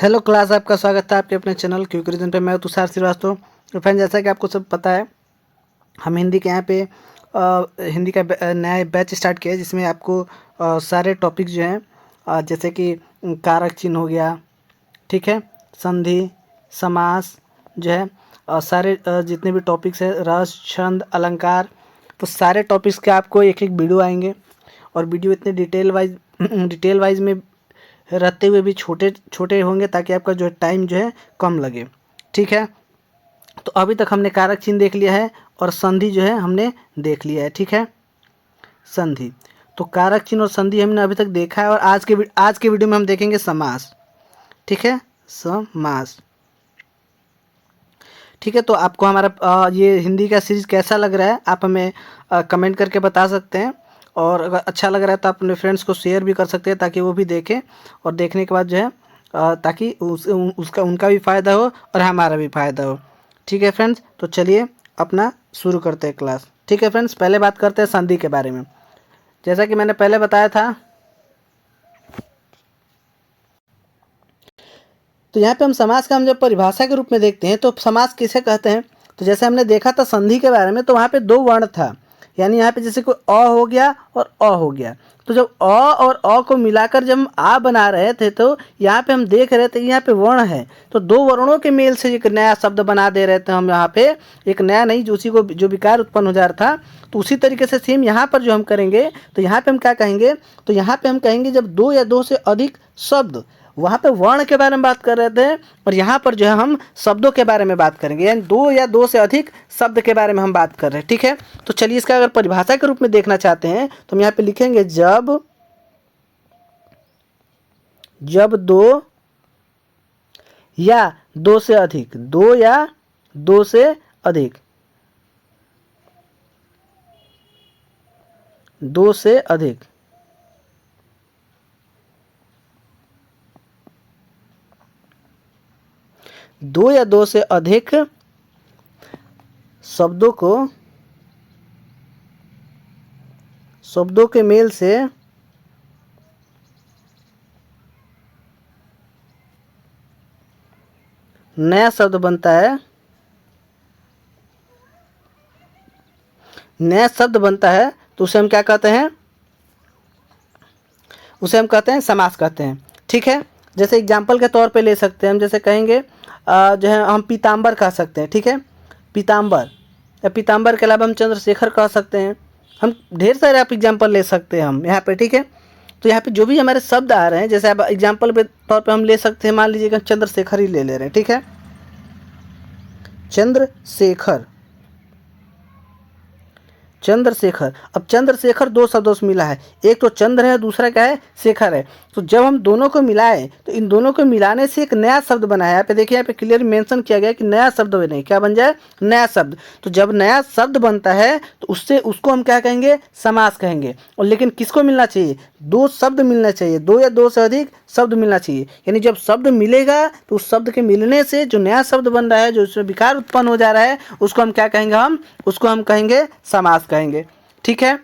Hello class, आपका स्वागत है आपके अपने चैनल क्विक रीजन पे। मैं तुषार श्रीवास्तव। तो फ्रेंड, जैसा कि आपको सब पता है, हम हिंदी के यहाँ पे हिंदी का नया बैच स्टार्ट किया है, जिसमें आपको सारे टॉपिक जो हैं, जैसे कि कारक चिन्ह हो गया, ठीक है, संधि, समास जो है, सारे जितने भी टॉपिक्स है, रस, छंद, अलंकार, तो सारे टॉपिक्स के आपको एक एक वीडियो आएंगे। और वीडियो इतने डिटेल वाइज में रहते हुए भी छोटे छोटे होंगे, ताकि आपका जो है टाइम जो है कम लगे, ठीक है। तो अभी तक हमने कारक चिन्ह देख लिया है और संधि जो है हमने देख लिया है, ठीक है। संधि, तो कारक चिन्ह और संधि हमने अभी तक देखा है। और आज के वीडियो में हम देखेंगे समास, ठीक है, समास, ठीक है। तो आपको हमारा ये हिंदी का सीरीज़ कैसा लग रहा है, आप हमें कमेंट करके बता सकते हैं। और अगर अच्छा लग रहा है तो आप अपने फ्रेंड्स को शेयर भी कर सकते हैं, ताकि वो भी देखें, और देखने के बाद जो है ताकि उनका भी फ़ायदा हो और हमारा भी फ़ायदा हो, ठीक है फ्रेंड्स। तो चलिए अपना शुरू करते हैं क्लास, ठीक है फ्रेंड्स। पहले बात करते हैं संधि के बारे में। जैसा कि मैंने पहले बताया था, तो यहाँ पे हम समास का जब परिभाषा के रूप में देखते हैं तो समास किसे कहते हैं। तो जैसे हमने देखा था संधि के बारे में, तो वहाँ पे दो वर्ण था, यानी यहाँ पे जैसे कोई अ हो गया और अ हो गया। तो जब अ और अ को मिलाकर जब हम आ बना रहे थे, तो यहाँ पे हम देख रहे थे यहाँ पे वर्ण है, तो दो वर्णों के मेल से एक नया शब्द बना दे रहे थे हम यहाँ पे। एक नया नहीं, जो उसी को जो विकार उत्पन्न हो जा रहा था, तो उसी तरीके से सेम यहाँ पर जो हम करेंगे, तो यहाँ पे हम क्या कहेंगे, तो यहाँ पे हम कहेंगे जब दो या दो से अधिक शब्द, वहाँ पे वर्ण के बारे में बात कर रहे थे, और यहाँ पर जो है हम शब्दों के बारे में बात करेंगे, यानी दो या दो से अधिक शब्द के बारे में हम बात कर रहे हैं, ठीक है। तो चलिए इसका अगर परिभाषा के रूप में देखना चाहते हैं तो हम यहाँ पे लिखेंगे जब दो या दो से अधिक, दो या दो से अधिक, दो से अधिक दो या दो से अधिक शब्दों के मेल से नया शब्द बनता है, नया शब्द बनता है, तो उसे हम क्या कहते हैं, उसे हम कहते हैं समास कहते हैं, ठीक है। जैसे एग्जाम्पल के तौर पे ले सकते हैं हम, जैसे कहेंगे जो है हम पीताम्बर कह सकते हैं, ठीक है, पीताम्बर, या पीताम्बर के अलावा हम चंद्रशेखर कह सकते हैं। हम ढेर सारे आप एग्जाम्पल ले सकते हैं हम यहाँ पे, ठीक है। तो यहाँ पे जो भी हमारे शब्द आ रहे हैं, जैसे आप एग्जाम्पल के तौर पे हम ले सकते हैं, मान लीजिएगा चंद्रशेखर ही ले रहे हैं, ठीक है, चंद्रशेखर, चंद्रशेखर। अब चंद्रशेखर दो शब्दों से मिला है, एक तो चंद्र है, दूसरा क्या है, शेखर है। तो जब हम दोनों को मिलाएं, तो इन दोनों को मिलाने से एक नया शब्द बना है। यहाँ पे देखिए, यहाँ पे क्लियर मेंशन किया गया कि नया शब्द बने, क्या बन जाए, नया शब्द। तो जब नया शब्द बनता है, तो उससे उसको हम क्या कहेंगे, समास कहेंगे। और लेकिन किसको मिलना चाहिए, दो शब्द मिलना चाहिए, दो या दो से अधिक शब्द मिलना चाहिए। यानी जब शब्द मिलेगा, तो उस शब्द के मिलने से जो नया शब्द बन रहा है, जो उसमें विकार उत्पन्न हो जा रहा है, उसको हम क्या कहेंगे, उसको हम कहेंगे समास कहेंगे, ठीक है।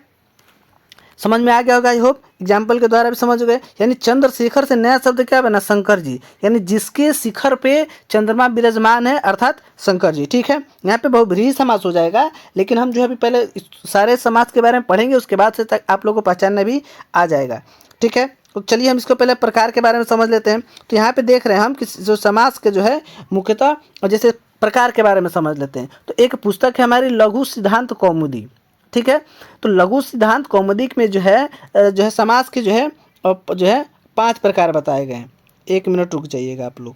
समझ में आ गया होगा, आई होप एग्जाम्पल के द्वारा भी समझ गए। यानी चंद्रशेखर से नया शब्द क्या बना, शंकर जी, यानी जिसके शिखर पे चंद्रमा विराजमान है, अर्थात शंकर जी, ठीक है। यहाँ पे बहुब्रीहि समास हो जाएगा, लेकिन हम जो है अभी पहले सारे समास के बारे में पढ़ेंगे, उसके बाद से तक आप लोगों को पहचानना भी आ जाएगा, ठीक है। तो चलिए हम इसको पहले प्रकार के बारे में समझ लेते हैं। तो यहाँ पे देख रहे हैं हम कि जो समास के जो है मुख्यतः, और जैसे प्रकार के बारे में समझ लेते हैं। तो एक पुस्तक है हमारी लघु सिद्धांत कौमुदी, ठीक है। तो लघु सिद्धांत कौमुदी में जो है समास के जो है 5 प्रकार बताए गए हैं। 1 मिनट रुक जाइएगा आप लोग।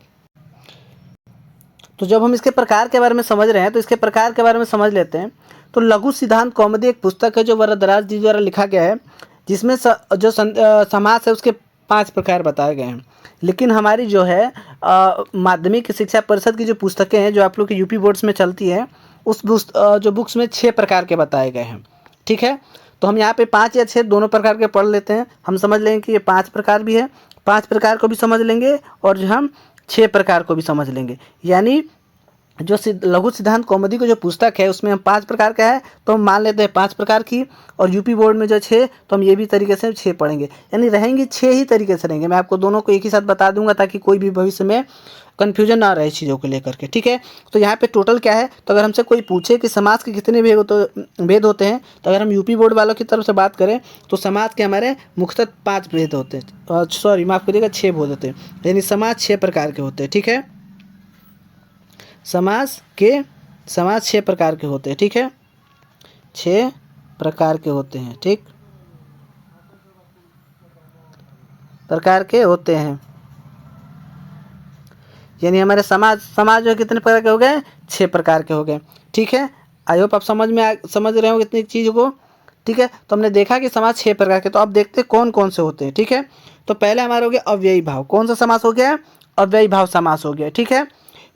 तो जब हम इसके प्रकार के बारे में समझ रहे हैं, तो इसके प्रकार के बारे में समझ लेते हैं। तो लघु सिद्धांत कौमुदी एक पुस्तक है जो वरदराज जी द्वारा लिखा गया है, जिसमें समास है उसके 5 प्रकार बताए गए हैं। लेकिन हमारी जो है माध्यमिक शिक्षा परिषद की जो पुस्तकें हैं, जो आप लोग की यूपी बोर्ड्स में चलती हैं, उस जो बुक्स में 6 प्रकार के बताए गए हैं, ठीक है। तो हम यहाँ पे 5 या 6 दोनों प्रकार के पढ़ लेते हैं। हम समझ लेंगे कि ये 5 प्रकार भी है, 5 प्रकार को भी समझ लेंगे, और जो हम 6 प्रकार को भी समझ लेंगे। यानी जो लघु सिद्धांत कौमुदी को जो पुस्तक है उसमें हम 5 प्रकार का है तो हम मान लेते हैं 5 प्रकार की, और यूपी बोर्ड में जो 6 तो हम ये भी तरीके से 6 पढ़ेंगे, यानी रहेंगी 6 ही तरीके से रहेंगे। मैं आपको दोनों को एक ही साथ बता दूंगा ताकि कोई भी भविष्य में कन्फ्यूजन ना रहे चीज़ों को लेकर के, ठीक है। तो यहाँ पे टोटल क्या है, तो अगर हमसे कोई पूछे कि समाज के कितने भेद होते हैं, तो अगर हम यूपी बोर्ड वालों की तरफ से बात करें तो समाज के हमारे मुख्यतः 5 भेद होते हैं, सॉरी माफ़ करिएगा 6 भेद होते हैं, यानी समाज 6 प्रकार के होते हैं, ठीक है। समाज 6 प्रकार के होते हैं, ठीक है, 6 प्रकार के होते हैं, ठीक, प्रकार के होते हैं, यानी हमारे समाज जो कितने प्रकार के हो गए, 6 प्रकार के हो गए, ठीक है। आई होप आप समझ रहे हो इतनी चीज़ों को, ठीक है। तो हमने देखा कि समाज 6 प्रकार के, तो अब देखते हैं कौन कौन से होते हैं, ठीक है। तो पहले हमारा हो गया अव्ययी भाव, कौन सा समास हो गया, अव्ययी भाव समास हो गया, ठीक है।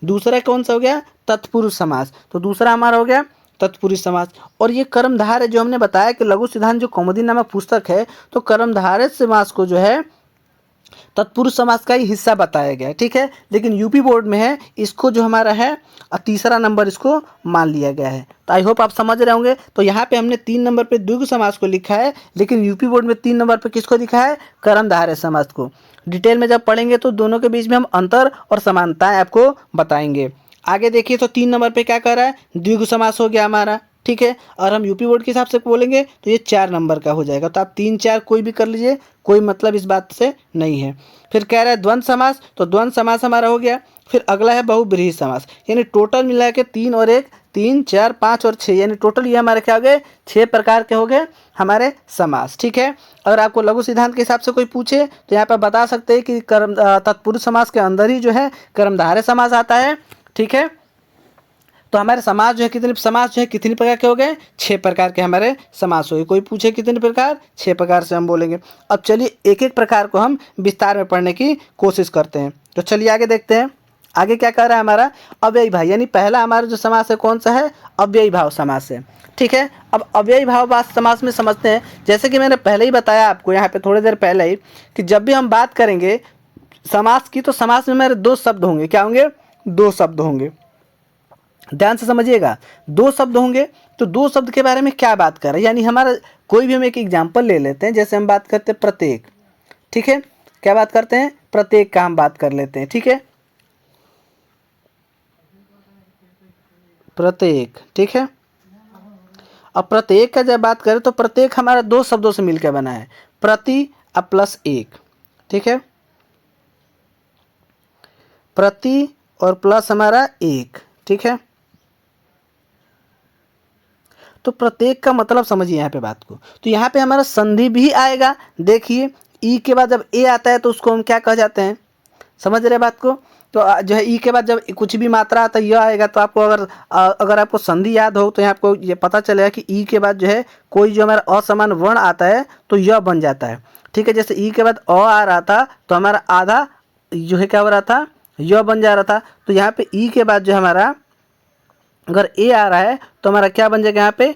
दूसरा कौन सा हो गया, तत्पुरुष समास, तो दूसरा हमारा हो गया तत्पुरुष समास। और ये कर्मधारय जो हमने बताया कि लघु सिद्धांत जो कौमुदी नामक पुस्तक है, तो कर्मधारय समास को जो है तत्पुरुष समास का ही हिस्सा बताया गया है, ठीक है। लेकिन यूपी बोर्ड में है इसको जो हमारा है तीसरा नंबर इसको मान लिया गया है। तो आई होप आप समझ रहे होंगे। तो यहाँ पे हमने 3 नंबर पे द्विगु समास को लिखा है, लेकिन यूपी बोर्ड में 3 नंबर पे किसको लिखा है, कर्मधारय समास को। डिटेल में जब पढ़ेंगे तो दोनों के बीच में हम अंतर और समानताएं आपको बताएंगे। आगे देखिए तो 3 नंबर पे क्या कर रहा है, द्विगु समास हो गया हमारा, ठीक है। और हम यूपी बोर्ड के हिसाब से बोलेंगे तो ये 4 नंबर का हो जाएगा। तो आप 3 4 कोई भी कर लीजिए, कोई मतलब इस बात से नहीं है। फिर कह रहा है द्वंद्व समास, तो द्वंद्व समास हमारा हो गया। फिर अगला है बहुब्रीहि समास, यानी टोटल मिला के 3 और 1 3 4 5 और 6, यानी टोटल ये हमारे क्या हो गए, 6 प्रकार के हो गए हमारे समास, ठीक है। अगर आपको लघु सिद्धांत के हिसाब से कोई पूछे तो यहाँ पर बता सकते हैं कि तत्पुरुष समास के अंदर ही जो है कर्मधारय समास आता है, ठीक है। तो हमारे समाज जो है कितनी प्रकार के हो गए, 6 प्रकार के हमारे समास हो गए। कोई पूछे कितने प्रकार, 6 प्रकार से हम बोलेंगे। अब चलिए एक एक प्रकार को हम विस्तार में पढ़ने की कोशिश करते हैं। तो चलिए आगे देखते हैं, आगे क्या कह रहा है हमारा अव्ययी भाव, यानी पहला हमारा जो समास है कौन सा है, अव्ययी भाव समास है, ठीक है। अब अव्ययी भाव बात समास में समझते हैं। जैसे कि मैंने पहले ही बताया आपको यहाँ पे थोड़ी देर पहले ही कि जब भी हम बात करेंगे समास की, तो समास में हमारे 2 शब्द होंगे, क्या होंगे, 2 शब्द होंगे। ध्यान से समझिएगा, 2 शब्द होंगे। तो 2 शब्द के बारे में क्या बात कर रहे हैं, यानी हमारा कोई भी हम एक एग्जाम्पल ले लेते हैं। जैसे हम बात करते हैं प्रत्येक, ठीक है, क्या बात करते हैं, प्रत्येक का हम बात कर लेते हैं, ठीक है, प्रत्येक, ठीक है। अब प्रत्येक का जब बात करें तो प्रत्येक हमारा 2 शब्दों से मिलकर बना है, प्रति अब प्लस एक, ठीक है, प्रति और प्लस हमारा एक, ठीक है। तो प्रत्येक का मतलब समझिए यहाँ पे बात को। तो यहाँ पे हमारा संधि भी आएगा। देखिए ई के बाद जब ए आता है तो उसको हम क्या कह जाते हैं, समझ रहे बात को। तो जो है ई के बाद जब कुछ भी मात्रा आता है यह आएगा, तो आपको अगर आपको संधि याद हो तो यहाँ आपको ये पता चलेगा कि ई के बाद जो है कोई जो हमारा असमान वर्ण आता है तो यह बन जाता है, ठीक है। जैसे ई के बाद अ आ रहा था तो हमारा आधा जो है क्या हो रहा था, यह बन जा रहा था। तो यहाँ पे ई के बाद जो हमारा अगर ए आ रहा है तो हमारा क्या बन जाएगा, यहाँ पे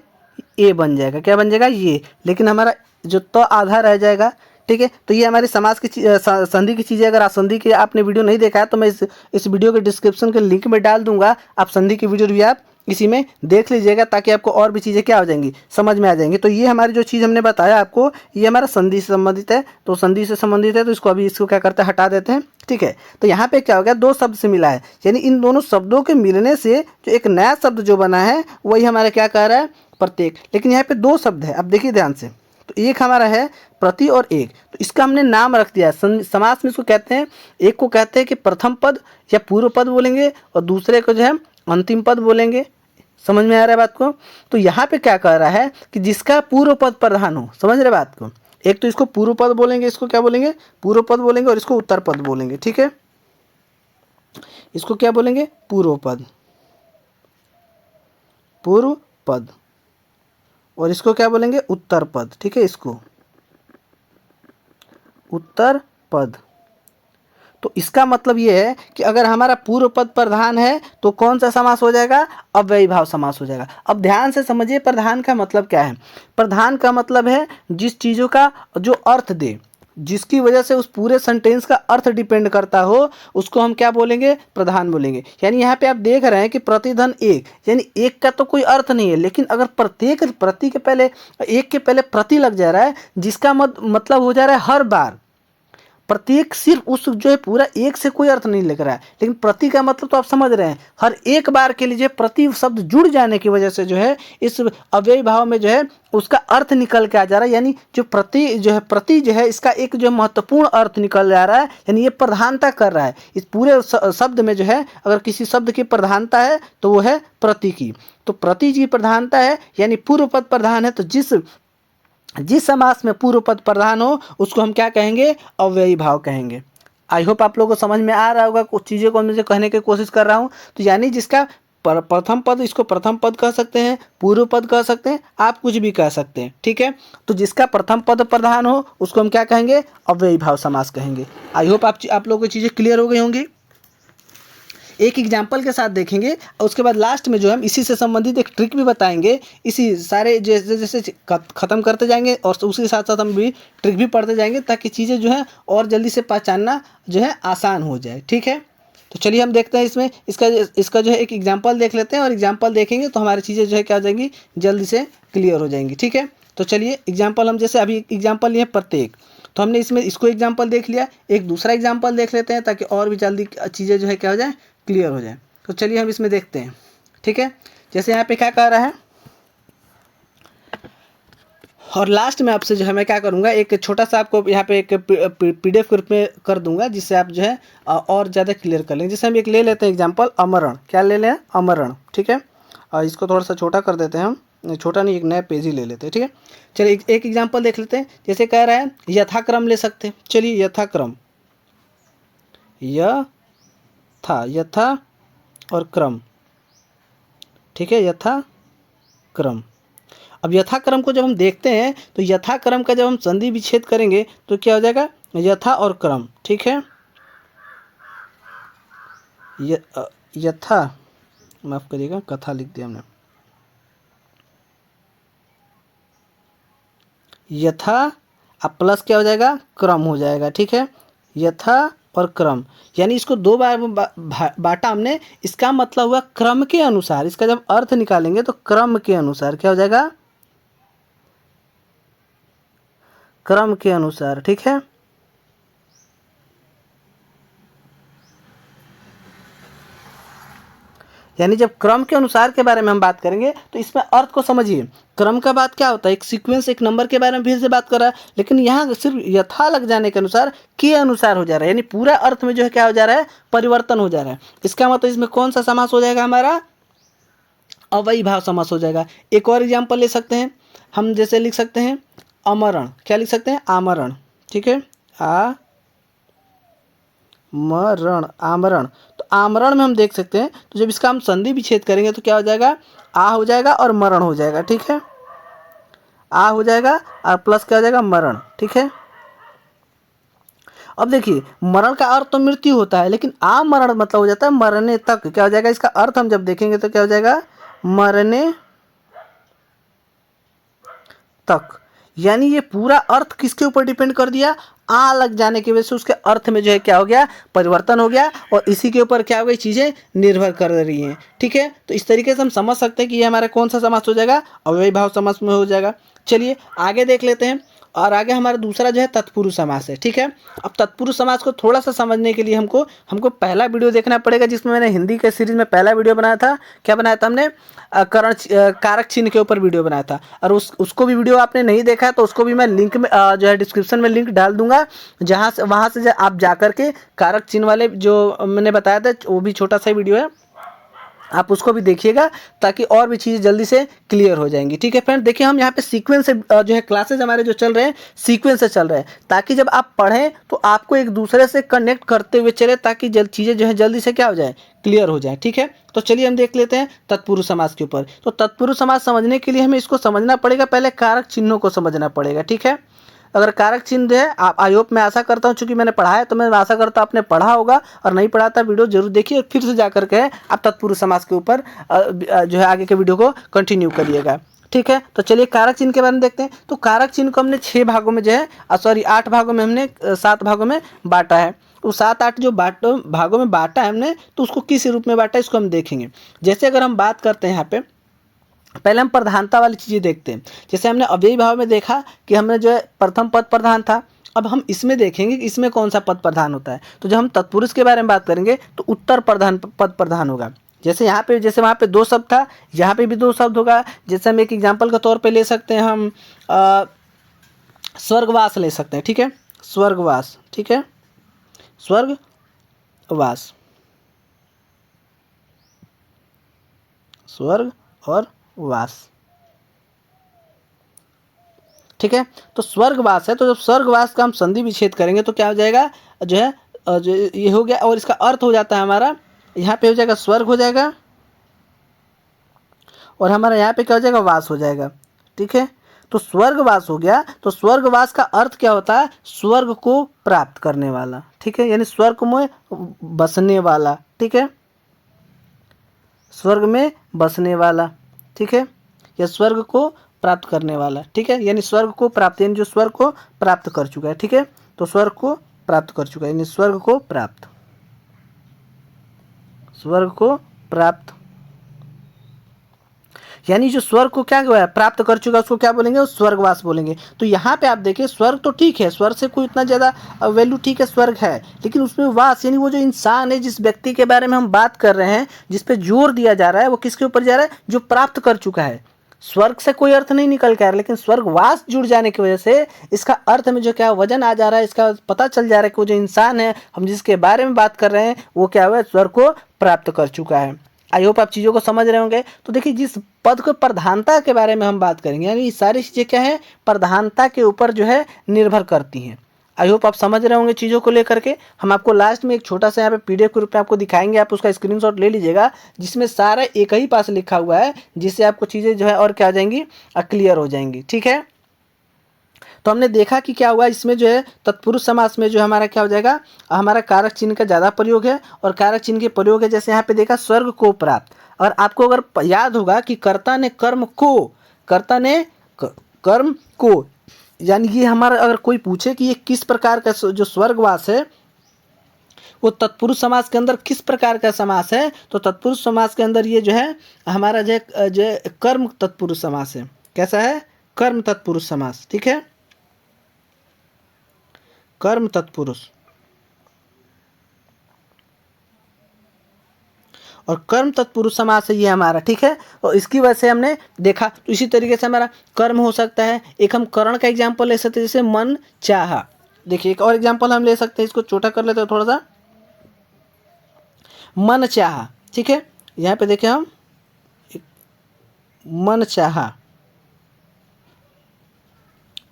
ए बन जाएगा, क्या बन जाएगा ये, लेकिन हमारा जो तो आधा रह जाएगा, ठीक है। तो ये हमारी समास की संधि की चीज़ें। अगर आप संधि की आपने वीडियो नहीं देखा है तो मैं इस वीडियो के डिस्क्रिप्शन के लिंक में डाल दूंगा, आप संधि की वीडियो भी आप इसी में देख लीजिएगा, ताकि आपको और भी चीज़ें क्या हो जाएंगी, समझ में आ जाएंगी। तो ये हमारी जो चीज़ हमने बताया आपको, ये हमारा संधि से संबंधित है। तो संधि से संबंधित है तो इसको क्या करते हैं, हटा देते हैं, ठीक है। तो यहाँ पे क्या हो गया, 2 शब्द से मिला है, यानी इन दोनों शब्दों के मिलने से जो एक नया शब्द जो बना है वही हमारा क्या कह रहा है, प्रत्येक। लेकिन यहाँ पे 2 शब्द है, अब देखिए ध्यान से। तो एक हमारा है प्रति और एक, तो इसका हमने नाम रख दिया। समास में इसको कहते हैं, एक को कहते हैं कि प्रथम पद या पूर्व पद बोलेंगे, और दूसरे को जो है अंतिम पद बोलेंगे। समझ में आ रहा है बात को। तो यहाँ पे क्या कह रहा है कि जिसका पूर्व पद प्रधान हो, समझ रहे बात को। एक तो इसको पूर्व पद बोलेंगे, इसको क्या बोलेंगे, पूर्व पद बोलेंगे, और इसको उत्तर पद बोलेंगे, ठीक है। इसको क्या बोलेंगे, पूर्व पद, पूर्व पद, और इसको क्या बोलेंगे, उत्तर पद, ठीक है, इसको उत्तर पद। तो इसका मतलब ये है कि अगर हमारा पूर्व पद प्रधान है तो कौन सा समास हो जाएगा, अव्ययी भाव समास हो जाएगा। अब ध्यान से समझिए, प्रधान का मतलब क्या है। प्रधान का मतलब है जिस चीज़ों का जो अर्थ दे, जिसकी वजह से उस पूरे सेंटेंस का अर्थ डिपेंड करता हो, उसको हम क्या बोलेंगे, प्रधान बोलेंगे। यानी यहाँ पे आप देख रहे हैं कि प्रतिधन एक, यानी एक का तो कोई अर्थ नहीं है, लेकिन अगर प्रत्येक प्रति के पहले, एक के पहले प्रति लग जा रहा है, जिसका मतलब हो जा रहा है हर बार प्रत्येक, सिर्फ उस जो है पूरा एक से कोई अर्थ नहीं लिख रहा है, लेकिन प्रति का मतलब तो आप समझ रहे हैं, हर एक बार के लिए जो प्रति शब्द जुड़ जाने की वजह से जो है इस अव्ययी भाव में जो है उसका अर्थ निकल के आ जा रहा है। यानी जो प्रति जो है इसका एक जो महत्वपूर्ण अर्थ निकल जा रहा है, यानी ये प्रधानता कर रहा है इस पूरे शब्द में। जो है अगर किसी शब्द की प्रधानता है तो वो है प्रति की, तो प्रति की प्रधानता है, यानी पूर्व पद प्रधान है, तो जिस समास में पूर्व पद प्रधान हो उसको हम क्या कहेंगे, अव्ययी भाव कहेंगे। आई होप आप लोगों को समझ में आ रहा होगा, कुछ चीज़ों को मुझे कहने की कोशिश कर रहा हूँ। तो यानी जिसका प्रथम पद, इसको प्रथम पद कह सकते हैं, पूर्व पद कह सकते हैं, आप कुछ भी कह सकते हैं, ठीक है। तो जिसका प्रथम पद प्रधान हो उसको हम क्या कहेंगे, अव्ययी भाव समास कहेंगे। आई होप आप लोगों को चीज़ें क्लियर हो गई होंगी। एक एग्जाम्पल के साथ देखेंगे और उसके बाद लास्ट में जो हम इसी से संबंधित एक ट्रिक भी बताएंगे। इसी सारे जैसे जैसे ख़त्म करते जाएंगे और उसके साथ साथ हम भी ट्रिक भी पढ़ते जाएंगे, ताकि चीज़ें जो है और जल्दी से पहचानना जो है आसान हो जाए, ठीक है। तो चलिए हम देखते हैं इसमें इसका जो है एक एग्जाम्पल देख लेते हैं, और एग्जाम्पल देखेंगे तो हमारी चीज़ें जो है क्या हो जाएंगी, जल्दी से क्लियर हो जाएंगी, ठीक है। तो चलिए एग्जाम्पल हम जैसे अभी एग्जाम्पल लिए प्रत्येक, तो हमने इसमें इसको एग्जाम्पल देख लिया, एक दूसरा एग्जाम्पल देख लेते हैं ताकि और भी जल्दी चीज़ें जो है क्या हो जाए, क्लियर हो जाए। तो चलिए हम इसमें देखते हैं, ठीक है। जैसे यहाँ पे क्या कह रहा है, और लास्ट में आपसे जो है मैं क्या करूँगा, एक छोटा सा आपको यहाँ पे एक PDF के रूप में कर दूंगा, जिससे आप जो है और ज़्यादा क्लियर कर लेंगे। जैसे हम एक ले लेते हैं एग्जाम्पल, अमरण। क्या ले लें, अमरण, ठीक है। और इसको थोड़ा सा छोटा कर देते हैं हम, छोटा नहीं, एक नया पेज ही ले लेते हैं, ठीक है। चलिए एक एग्जाम्पल देख लेते हैं। जैसे कह रहा है यथाक्रम ले सकते हैं। चलिए यथाक्रम, यथा और क्रम, ठीक है, यथा क्रम। अब यथाक्रम को जब हम देखते हैं तो यथाक्रम का जब हम संधि विच्छेद करेंगे तो क्या हो जाएगा, यथा और क्रम, ठीक है। यथा, माफ करिएगा कथा लिख दिया हमने, यथा अब प्लस क्या हो जाएगा, क्रम हो जाएगा, ठीक है। यथा और क्रम, यानी इसको दो बार बांटा हमने, इसका मतलब हुआ क्रम के अनुसार। इसका जब अर्थ निकालेंगे तो क्रम के अनुसार क्या हो जाएगा, क्रम के अनुसार, ठीक है। यानी जब क्रम के अनुसार के बारे में हम बात करेंगे तो इसमें अर्थ को समझिए। क्रम का बात क्या होता है, एक सीक्वेंस, एक नंबर के बारे में फिर से बात कर रहा है, लेकिन यहाँ सिर्फ यथा लग जाने के अनुसार, के अनुसार हो जा रहा है, यानी पूरा अर्थ में जो है क्या हो जा रहा है, परिवर्तन हो जा रहा है। इसका मतलब इसमें कौन सा समास हो जाएगा, हमारा अव्ययी भाव समास हो जाएगा। एक और एग्जाम्पल ले सकते हैं हम, जैसे लिख सकते हैं अमरण। क्या लिख सकते हैं, आमरण, ठीक है, आमरण, आमरण। तो आमरण में हम देख सकते हैं, तो जब इसका हम संधि विच्छेद करेंगे तो क्या हो जाएगा, आ हो जाएगा और मरण हो जाएगा, ठीक है। आ हो जाएगा और प्लस क्या हो जाएगा, मरण, ठीक है। अब देखिए मरण का अर्थ तो मृत्यु होता है, लेकिन आमरण मतलब हो जाता है मरने तक। क्या हो जाएगा, इसका अर्थ हम जब देखेंगे तो क्या हो जाएगा, मरने तक। यानी ये पूरा अर्थ किसके ऊपर डिपेंड कर दिया, आ लग जाने की वजह से उसके अर्थ में जो है क्या हो गया, परिवर्तन हो गया, और इसी के ऊपर क्या हो गई, चीज़ें निर्भर कर रही हैं, ठीक है। तो इस तरीके से हम समझ सकते हैं कि ये हमारा कौन सा समास हो जाएगा, अव्ययी भाव समास में हो जाएगा। चलिए आगे देख लेते हैं, और आगे हमारा दूसरा जो है तत्पुरुष समास है, ठीक है। अब तत्पुरुष समास को थोड़ा सा समझने के लिए हमको पहला वीडियो देखना पड़ेगा, जिसमें मैंने हिंदी के सीरीज में पहला वीडियो बनाया था। क्या बनाया था हमने, कारक चिन्ह के ऊपर वीडियो बनाया था, और उसको भी वीडियो आपने नहीं देखा है तो उसको भी मैं लिंक में जो है डिस्क्रिप्शन में लिंक डाल दूंगा, जहाँ से वहाँ से आप जा करके कारक चिन्ह वाले जो मैंने बताया था, वो भी छोटा सा वीडियो है, आप उसको भी देखिएगा, ताकि और भी चीज़ें जल्दी से क्लियर हो जाएंगी, ठीक है फ्रेंड। देखिए हम यहाँ पे सीक्वेंस से जो है क्लासेज हमारे जो चल रहे हैं, सीक्वेंस से चल रहे हैं, ताकि जब आप पढ़ें तो आपको एक दूसरे से कनेक्ट करते हुए चले, ताकि चीज़ें जो है जल्दी से क्या हो जाए, क्लियर हो जाए, ठीक है। तो चलिए हम देख लेते हैं तत्पुरुष समास के ऊपर। तो तत्पुरुष समास समझने के लिए हमें इसको समझना पड़ेगा, पहले कारक चिन्हों को समझना पड़ेगा, ठीक है। अगर कारक चिन्ह है, आप आई होप मैं आशा करता हूँ, चूंकि मैंने पढ़ा है तो मैं आशा करता हूँ आपने पढ़ा होगा, और नहीं पढ़ा था वीडियो जरूर देखिए, फिर से जा करके आप तत्पुरुष समास के ऊपर जो है आगे के वीडियो को कंटिन्यू करिएगा, ठीक है। तो चलिए कारक चिन्ह के बारे में देखते हैं। तो कारक चिन्ह को हमने 6 भागों में जो है 8 भागों में हमने 7 भागों में बांटा है। तो 7-8 जो भागों में बांटा है हमने, तो उसको किस रूप में बांटा है इसको हम देखेंगे। जैसे अगर हम बात करते हैं यहाँ पे, पहले हम प्रधानता वाली चीज़ें देखते हैं। जैसे हमने अव्ययी भाव में देखा कि हमने जो है प्रथम पद प्रधान था। अब हम इसमें देखेंगे कि इसमें कौन सा पद प्रधान होता है। तो जब हम तत्पुरुष के बारे में बात करेंगे तो उत्तर प्रधान पद प्रधान होगा। जैसे यहाँ पे, जैसे वहाँ पे 2 शब्द था, यहाँ पे भी 2 शब्द होगा। जैसे हम एक एग्जाम्पल के तौर पे ले सकते हैं, हम स्वर्गवास ले सकते हैं। ठीक है, स्वर्गवास, ठीक है, स्वर्गवास, स्वर्ग और वास, ठीक है। तो स्वर्गवास है, तो जब स्वर्गवास का हम संधि विच्छेद करेंगे तो क्या हो जाएगा, जो है जो ये हो गया, और इसका अर्थ हो जाता है हमारा, यहाँ पे हो जाएगा स्वर्ग हो जाएगा, और हमारा यहाँ पे क्या हो जाएगा, वास हो जाएगा। ठीक है, तो स्वर्गवास हो गया। तो स्वर्गवास का अर्थ क्या होता है, स्वर्ग को प्राप्त करने वाला। ठीक है, यानी स्वर्ग में बसने वाला। ठीक है, स्वर्ग में बसने वाला। ठीक है, या स्वर्ग को प्राप्त करने वाला। ठीक है, यानी स्वर्ग को प्राप्त, यानी जो स्वर्ग को प्राप्त कर चुका है। ठीक है, तो स्वर्ग को प्राप्त कर चुका है, यानी स्वर्ग को प्राप्त, स्वर्ग को प्राप्त, यानी जो स्वर्ग को क्या हुआ है, प्राप्त कर चुका, उसको क्या बोलेंगे, स्वर्गवास बोलेंगे। तो यहाँ पे आप देखिए, स्वर्ग तो ठीक है, स्वर्ग से कोई इतना ज़्यादा वैल्यू, ठीक है, स्वर्ग है, लेकिन उसमें वास, यानी वो जो इंसान है, जिस व्यक्ति के बारे में हम बात कर रहे हैं, जिस पे जोर दिया जा रहा है, वो किसके ऊपर जा रहा है, जो प्राप्त कर चुका है। स्वर्ग से कोई अर्थ नहीं निकल के आ रहा, लेकिन स्वर्गवास जुड़ जाने की वजह से इसका अर्थ में जो क्या वजन आ जा रहा है, इसका पता चल जा रहा है कि वो जो इंसान है, हम जिसके बारे में बात कर रहे हैं, वो क्या हुआ है, स्वर्ग को प्राप्त कर चुका है। आई होप आप चीज़ों को समझ रहे होंगे। तो देखिए, जिस पद को प्रधानता के बारे में हम बात करेंगे, यानी ये सारी चीज़ें क्या है, प्रधानता के ऊपर जो है निर्भर करती हैं। आई होप आप समझ रहे होंगे चीज़ों को लेकर के। हम आपको लास्ट में एक छोटा सा यहाँ पे पीडीएफ के रूप में आपको दिखाएंगे, आप उसका स्क्रीनशॉट ले लीजिएगा, जिसमें सारा एक ही पास लिखा हुआ है, जिससे आपको चीज़ें जो है और क्या आ जाएंगी, क्लियर हो जाएंगी। ठीक है, तो हमने देखा कि क्या हुआ, इसमें जो है तत्पुरुष समास में जो हमारा क्या हो जाएगा, हमारा कारक चिन्ह का ज़्यादा प्रयोग है, और कारक चिन्ह के प्रयोग है। जैसे यहाँ पे देखा, स्वर्ग को प्राप्त, और आपको अगर याद होगा कि कर्ता ने कर्म को, कर्ता ने कर्म को, यानी ये हमारा, अगर कोई पूछे कि ये किस प्रकार का जो स्वर्गवास है, वो तत्पुरुष समास के अंदर किस प्रकार का समास है, तो तत्पुरुष समास के अंदर ये जो है हमारा जो कर्म तत्पुरुष समास है। कैसा है, कर्म तत्पुरुष समास। ठीक है, कर्म तत्पुरुष, और कर्म तत्पुरुष समास है ये हमारा। ठीक है, और इसकी वजह से हमने देखा, तो इसी तरीके से हमारा कर्म हो सकता है। एक हम करण का एग्जाम्पल ले सकते हैं, जैसे मन चाहा। देखिए, एक और एग्जाम्पल हम ले सकते हैं, इसको छोटा कर लेते हैं थोड़ा सा, मन चाहा। ठीक है, यहाँ पे देखिए हम, मन चाहा,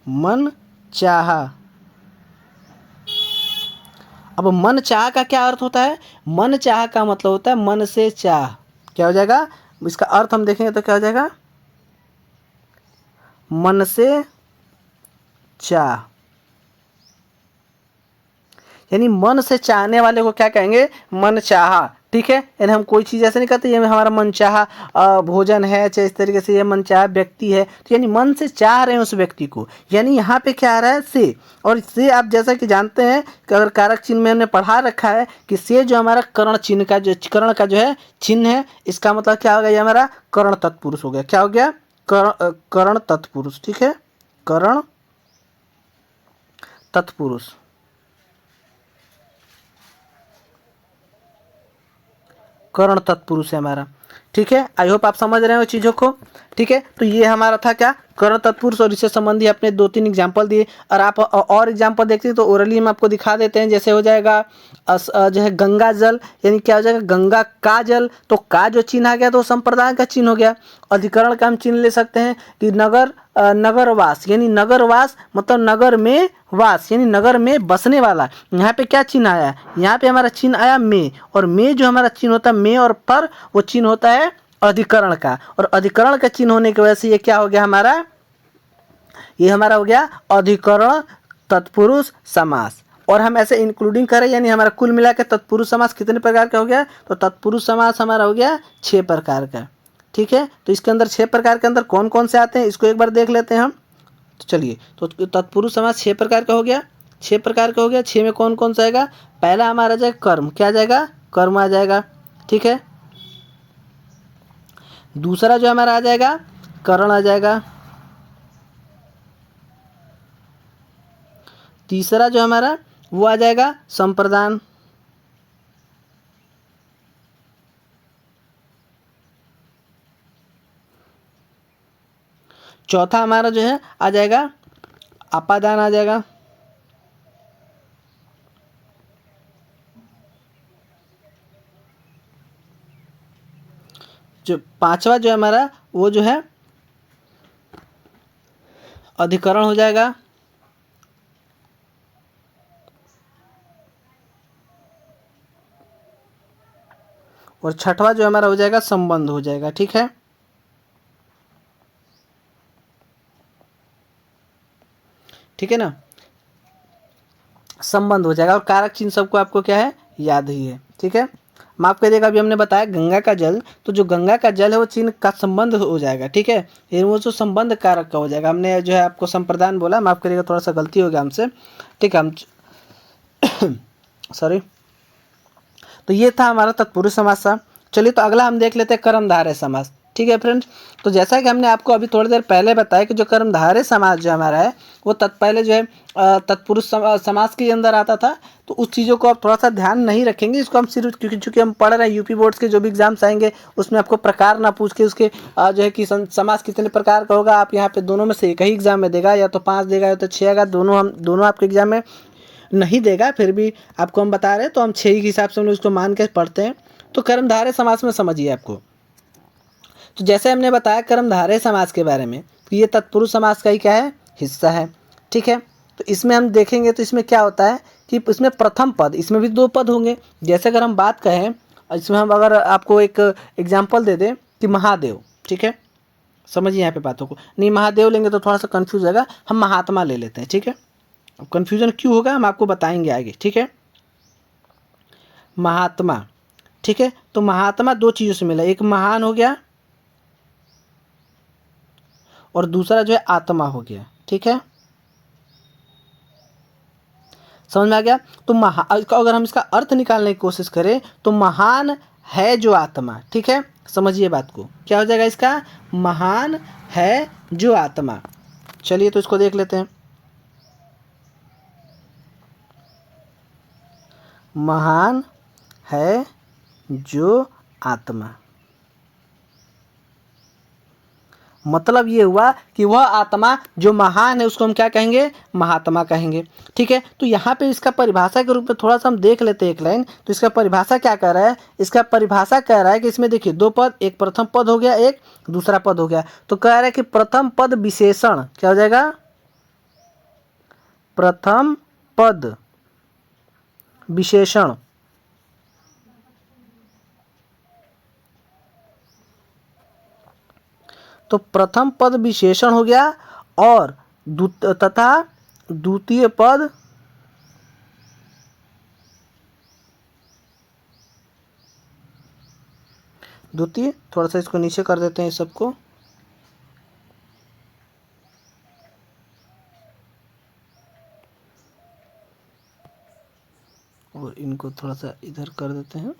मन चाहा। अब मन चाह का क्या अर्थ होता है, मन चाह का मतलब होता है मन से चाह। क्या हो जाएगा, इसका अर्थ हम देखेंगे तो क्या हो जाएगा, मन से चाह, यानी मन से चाहने वाले को क्या कहेंगे, मन चाहा। ठीक है, यानी हम कोई चीज़ ऐसे नहीं कहते ये हमारा मन चाहा भोजन है, चाहे इस तरीके से ये मन चाहा व्यक्ति है, तो यानी मन से चाह रहे हैं उस व्यक्ति को। यानी यहाँ पे क्या आ रहा है, से, और से आप जैसा कि जानते हैं कि अगर कारक चिन्ह में हमने पढ़ा रखा है कि से जो हमारा करण चिन्ह का जो करण का जो है चिन्ह है, इसका मतलब क्या हो गया, ये हमारा करण तत्पुरुष हो गया। क्या हो गया, करण तत्पुरुष। ठीक है, करण तत्पुरुष, करण तत्पुरुष है हमारा। ठीक है, आई होप आप समझ रहे हो चीज़ों को। ठीक है, तो ये हमारा था क्या, करण तत्पुरुष, और इससे संबंधी अपने 2-3 एग्जाम्पल दिए। और आप और एग्जाम्पल देखते हैं तो ओरली हम आपको दिखा देते हैं। जैसे हो जाएगा जो है गंगा जल, यानी क्या हो जाएगा, गंगा का जल, तो का जो चिन्ह आ गया तो संप्रदाय का चिन्ह हो गया। अधिकरण का हम चिन्ह ले सकते हैं कि नगर, नगरवास, यानी नगरवास मतलब नगर में वास, यानी नगर में बसने वाला। यहाँ पे क्या चिन्ह आया, यहाँ पे हमारा चिन्ह आया में, और में जो हमारा चिन्ह होता है में और पर, वो चिन्ह होता है अधिकरण का, और अधिकरण का चिन्ह होने की वजह से ये क्या हो गया हमारा, ये हमारा हो गया अधिकरण तत्पुरुष समास। और हम ऐसे इंक्लूडिंग करें, यानी हमारा कुल मिला के तत्पुरुष समास कितने प्रकार का हो गया, तो तत्पुरुष समास हमारा हो गया 6 प्रकार का। ठीक है। तो इसके अंदर 6 प्रकार के अंदर कौन कौन से आते हैं इसको एक बार देख लेते हैं हम। तो चलिए, तो तत्पुरुष समास 6 प्रकार का हो गया, 6 प्रकार का हो गया। 6 में कौन कौन सा आएगा? पहला हमारा जाएगा कर्म, क्या जाएगा? कर्म आ जाएगा, ठीक है। दूसरा जो हमारा आ जाएगा करण आ जाएगा। तीसरा जो हमारा वो आ जाएगा संप्रदान। चौथा हमारा जो है आ जाएगा अपादान आ जाएगा। जो पांचवा जो है हमारा वो जो है अधिकरण हो जाएगा। और छठवां जो हमारा हो जाएगा संबंध हो जाएगा, ठीक है। ठीक है ना, संबंध हो जाएगा। और कारक चिन्ह सबको आपको क्या है? याद ही है, ठीक है। माफ करिएगा, अभी हमने बताया गंगा का जल, तो जो गंगा का जल है वो चिन्ह का संबंध हो जाएगा, ठीक है। ये वो जो संबंध कारक का हो जाएगा। हमने जो है आपको संप्रदान बोला, माफ करिएगा थोड़ा सा गलती हो गया हमसे, ठीक है। हम सॉरी। तो ये था हमारा तत्पुरुष समास था। चलिए, तो अगला हम देख लेते हैं कर्मधारय समास, ठीक है फ्रेंड्स। तो जैसा कि हमने आपको अभी थोड़ी देर पहले बताया कि जो कर्मधारय समास जो हमारा है वो पहले जो है तत्पुरुष समास के अंदर आता था। तो उस चीज़ों को आप थोड़ा सा ध्यान नहीं रखेंगे, इसको हम सिर्फ क्योंकि चूंकि हम पढ़ रहे हैं यूपी बोर्ड्स के जो भी एग्जाम्स आएंगे उसमें आपको प्रकार ना पूछ के उसके जो है कि समास कितने प्रकार का होगा, आप यहाँ पे दोनों में से एक ही एग्जाम में देगा, या तो 5 देगा या तो 6 आएगा, दोनों आपके एग्जाम में नहीं देगा। फिर भी आपको हम बता रहे हैं तो हम 6 के हिसाब से हम उसको मान के पढ़ते हैं। तो कर्मधारय समास में समझिए आपको, तो जैसे हमने बताया कर्मधारय समास के बारे में, तो ये तत्पुरुष समास का ही क्या है? हिस्सा है, ठीक है। तो इसमें हम देखेंगे तो इसमें क्या होता है कि इसमें प्रथम पद, इसमें भी 2 पद होंगे। जैसे अगर हम बात कहें, इसमें हम अगर आपको एक एग्जाम्पल दे दें कि महादेव, ठीक है, समझिए यहाँ पे बातों को। नहीं, महादेव लेंगे तो थोड़ा सा कन्फ्यूज होगा, हम महात्मा ले लेते हैं, ठीक है। अब कन्फ्यूजन क्यों होगा हम आपको बताएंगे आगे, ठीक है। महात्मा, ठीक है। तो महात्मा 2 चीज़ों से मिला, एक महान हो गया और दूसरा जो है आत्मा हो गया, ठीक है। समझ में आ गया? तो अगर हम इसका अर्थ निकालने की कोशिश करें तो महान है जो आत्मा, ठीक है। समझिए बात को, क्या हो जाएगा इसका? महान है जो आत्मा। चलिए, तो इसको देख लेते हैं। महान है जो आत्मा, मतलब ये हुआ कि वह आत्मा जो महान है उसको हम क्या कहेंगे? महात्मा कहेंगे, ठीक है। तो यहाँ पे इसका परिभाषा के रूप में थोड़ा सा हम देख लेते हैं एक लाइन। तो इसका परिभाषा क्या कह रहा है? इसका परिभाषा कह रहा है कि इसमें देखिए 2 पद, एक प्रथम पद हो गया, एक दूसरा पद हो गया। तो कह रहा है कि प्रथम पद विशेषण क्या हो जाएगा? प्रथम पद विशेषण, तो प्रथम पद विशेषण हो गया और तथा द्वितीय पद थोड़ा सा इसको नीचे कर देते हैं सबको, और इनको थोड़ा सा इधर कर देते हैं।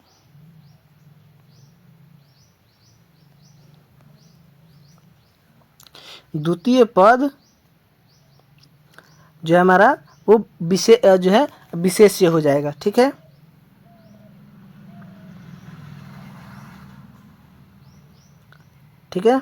द्वितीय पद जो है हमारा वो जो है विशेष्य हो जाएगा, ठीक है। ठीक है,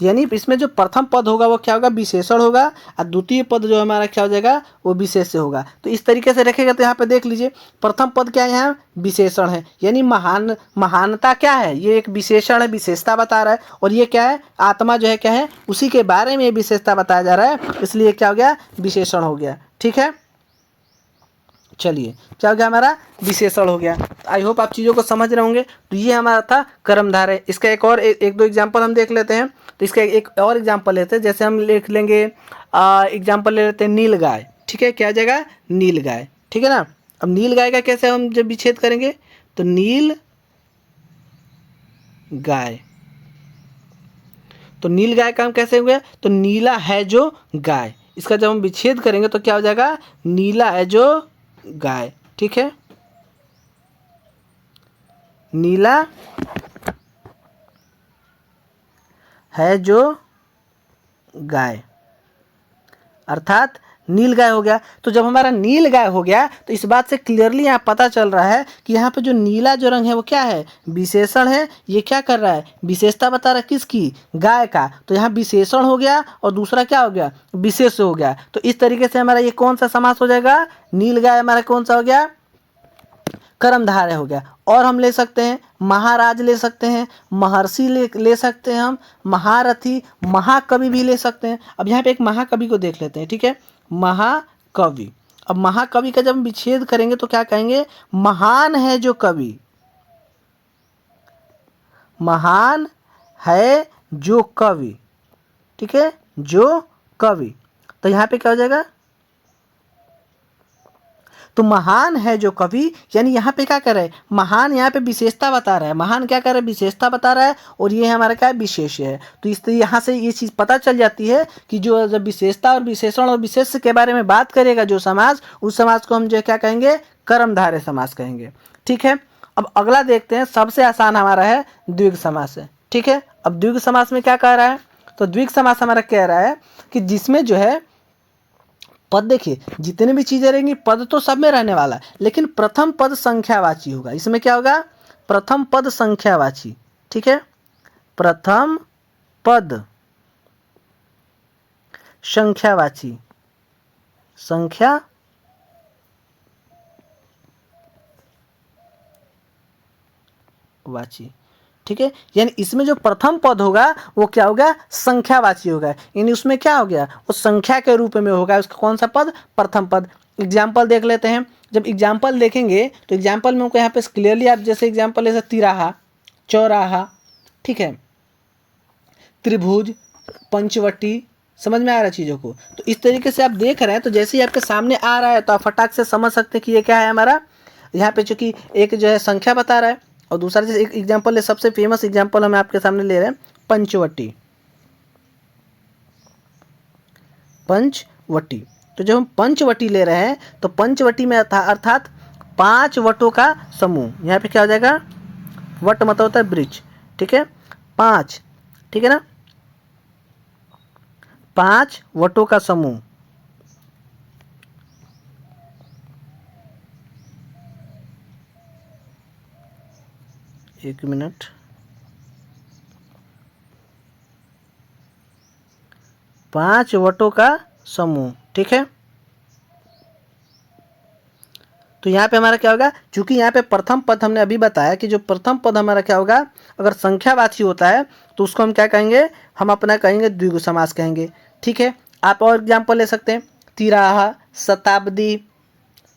यानी इसमें जो प्रथम पद होगा वो क्या होगा? विशेषण होगा, और द्वितीय पद जो हमारा क्या हो जाएगा? वो विशेष्य होगा। तो इस तरीके से रखेगा तो यहाँ पे देख लीजिए, प्रथम पद क्या है? यहाँ विशेषण है, यानी महानता क्या है? ये एक विशेषण है, विशेषता बता रहा है। और ये क्या है? आत्मा जो है क्या है? उसी के बारे में विशेषता बताया जा रहा है, इसलिए क्या हो गया? विशेषण हो गया, ठीक है। चलिए, क्या हो गया? हमारा विशेषण हो गया। आई होप आप चीज़ों को समझ रहे होंगे। तो ये हमारा था कर्मधारय। इसका एक और एक दो एग्जाम्पल हम देख लेते हैं। तो इसका एक और एग्जाम्पल लेते हैं, जैसे हम लिख लेंगे एग्जाम्पल ले लेते हैं नील गाय, ठीक है। क्या आ जाएगा? नील गाय, ठीक है ना। अब नील गाय का कैसे हम जब विच्छेद करेंगे? तो नील गाय, तो नील गाय का हम कैसे हो गया, तो नीला है जो गाय, इसका जब हम विच्छेद करेंगे तो क्या हो जाएगा, नीला है जो गाय। ठीक है, नीला है जो गाय, अर्थात नील गाय हो गया। तो जब हमारा नील गाय हो गया तो इस बात से क्लियरली यहाँ पता चल रहा है कि यहाँ पे जो नीला जो रंग है वो क्या है, विशेषण है। ये क्या कर रहा है, विशेषता बता रहा है किसकी, गाय का। तो यहाँ विशेषण हो गया और दूसरा क्या हो गया, विशेष हो गया। तो इस तरीके से हमारा ये कौन सा समास हो जाएगा, नील गाय हमारा कौन सा हो गया, कर्मधारय हो गया। और हम ले सकते हैं महाराज, ले सकते हैं महर्षि, ले सकते हैं हम महारथी, महाकवि भी ले सकते हैं। अब यहाँ पे एक महाकवि को देख लेते हैं। ठीक है, महाकवि। अब महाकवि का जब विच्छेद करेंगे तो क्या कहेंगे, महान है जो कवि, महान है जो कवि। ठीक है, जो कवि, तो यहाँ पे क्या हो जाएगा, तो महान है जो कवि, यानी यहाँ पे क्या कर रहा है, महान यहाँ पे विशेषता बता रहा है, महान क्या कर रहा है, विशेषता बता रहा है, और ये हमारा क्या है, विशेष्य है। तो इस यहाँ से ये चीज़ पता चल जाती है कि जो जब विशेषता और विशेषण और विशेष्य के बारे में बात करेगा जो समास, उस समास को हम जो क्या कहेंगे, कर्मधारय समास कहेंगे। ठीक है, अब अगला देखते हैं, सबसे आसान हमारा है द्विग समास है। ठीक है, अब द्विग समास में क्या कह रहा है, तो द्विग समास हमारा कह रहा है कि जिसमें जो है पद, देखिए जितने भी चीजें रहेंगी पद तो सब में रहने वाला है, लेकिन प्रथम पद संख्यावाची होगा। इसमें क्या होगा, प्रथम पद संख्यावाची। ठीक है, प्रथम पद संख्यावाची, संख्या वाची। ठीक है, यानी इसमें जो प्रथम पद होगा वो क्या होगा, संख्यावाची होगा, यानी उसमें क्या हो गया, वो संख्या के रूप में होगा। उसका कौन सा पद, प्रथम पद। एग्जाम्पल देख लेते हैं। जब एग्जाम्पल देखेंगे तो एग्जाम्पल में हमको यहाँ पे क्लियरली, आप जैसे एग्जाम्पल जैसे तिराहा, चौराहा, ठीक है, त्रिभुज, पंचवटी, समझ में आ रहा है चीज़ों को। तो इस तरीके से आप देख रहे हैं, तो जैसे ही आपके सामने आ रहा है तो आप फटाक से समझ सकते हैं कि ये क्या है हमारा। यहाँ पे चूंकि एक जो है संख्या बता रहा है, और दूसरा जैसे एक एग्जाम्पल है, सबसे फेमस एग्जाम्पल हम आपके सामने ले रहे हैं, पंचवटी। पंचवटी, तो जब हम पंचवटी ले रहे हैं तो पंचवटी में अर्थात 5 वटों का समूह। यहाँ पे क्या हो जाएगा, वट मतलब होता है वृक्ष। ठीक है, 5, ठीक है ना, 5 वटों का समूह। एक मिनट, 5 वटों का समूह। ठीक है, तो यहाँ पे हमारा क्या होगा, चूंकि यहाँ पे प्रथम पद हमने अभी बताया कि जो प्रथम पद हमारा क्या होगा, अगर संख्यावाची होता है तो उसको हम क्या कहेंगे, हम अपना कहेंगे द्विगु समास कहेंगे। ठीक है, आप और एग्जाम्पल ले सकते हैं, तिराहा, शताब्दी,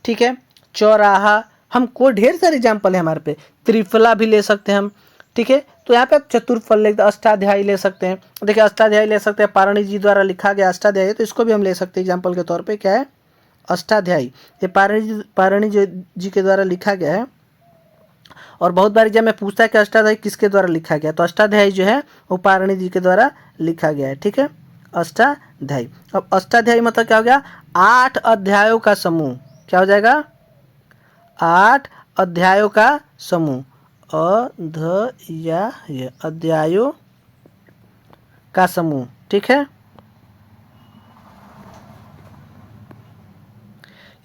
ठीक है, चौराहा, हमको ढेर सारे एग्जाम्पल है हमारे पे, त्रिफला भी ले सकते हैं हम। ठीक है, तो यहाँ पे आप चतुर्फल ले, अष्टाध्यायी ले सकते हैं। देखिए अष्टाध्यायी ले सकते हैं, पारणी जी द्वारा लिखा गया अष्टाध्यायी, तो इसको भी हम ले सकते हैं एग्जाम्पल के तौर पे। क्या है, अष्टाध्यायी, ये पारणी जी के द्वारा लिखा गया है। और बहुत बार जब मैं पूछता है कि अष्टाध्यायी किसके द्वारा लिखा गया, तो अष्टाध्यायी जो है वो पारणी जी के द्वारा लिखा गया है। ठीक है, अष्टाध्यायी। अब अष्टाध्यायी मतलब क्या हो गया, 8 अध्यायों का समूह। क्या हो जाएगा, 8 अध्यायों का समूह, अध्यायों का समूह। ठीक है,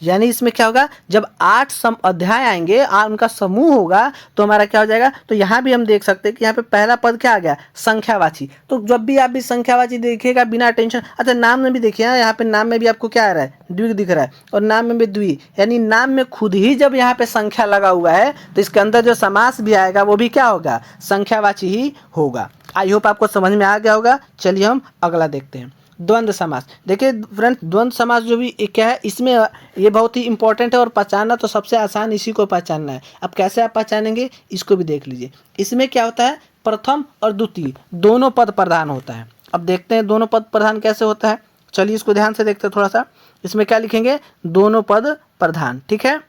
यानी इसमें क्या होगा, जब 8 अध्याय आएंगे, उनका समूह होगा, तो हमारा क्या हो जाएगा। तो यहाँ भी हम देख सकते हैं कि यहाँ पे पहला पद क्या आ गया, संख्यावाची। तो जब भी आप भी संख्यावाची देखिएगा बिना टेंशन, अच्छा नाम में भी देखिए, यहाँ पे नाम में भी आपको क्या आ रहा है, द्विग दिख रहा है, और नाम में भी द्वि, यानी नाम में खुद ही जब यहाँ पे संख्या लगा हुआ है तो इसके अंदर जो समास भी आएगा वो भी क्या होगा, संख्यावाची ही होगा। आई होप आपको समझ में आ गया होगा। चलिए हम अगला देखते हैं, द्वंद्व समास। देखिए फ्रेंड्स, द्वंद्व समास जो भी क्या है, इसमें ये बहुत ही इंपॉर्टेंट है, और पहचानना तो सबसे आसान इसी को पहचानना है। अब कैसे आप पहचानेंगे इसको भी देख लीजिए। इसमें क्या होता है, प्रथम और द्वितीय दोनों पद प्रधान होता है। अब देखते हैं दोनों पद प्रधान कैसे होता है। चलिए इसको ध्यान से देखते हैं थोड़ा सा। इसमें क्या लिखेंगे, दोनों पद प्रधान। ठीक है,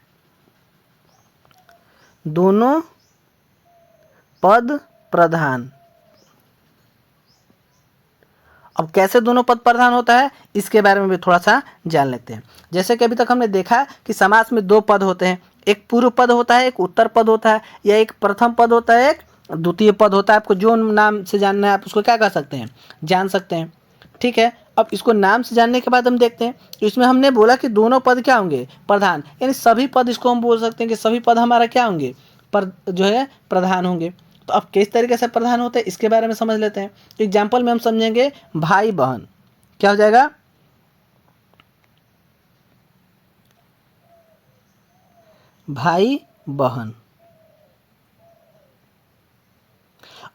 दोनों पद प्रधान, अब कैसे दोनों पद प्रधान होता है इसके बारे में भी थोड़ा सा जान लेते हैं। जैसे कि अभी तक हमने देखा कि समास में दो पद होते हैं, एक पूर्व पद होता है, एक उत्तर पद होता है, या एक प्रथम पद होता है, एक द्वितीय पद होता है। आपको जो नाम से जानना है आप उसको क्या कर सकते हैं, जान सकते हैं। ठीक है, अब इसको नाम से जानने के बाद हम देखते हैं, इसमें हमने बोला कि दोनों पद क्या होंगे, प्रधान, यानी सभी पद, इसको हम बोल सकते हैं कि सभी पद हमारा क्या होंगे, पर जो है प्रधान होंगे। तो अब किस तरीके से प्रधान होते हैं इसके बारे में समझ लेते हैं। एग्जाम्पल में हम समझेंगे भाई बहन, क्या हो जाएगा, भाई बहन।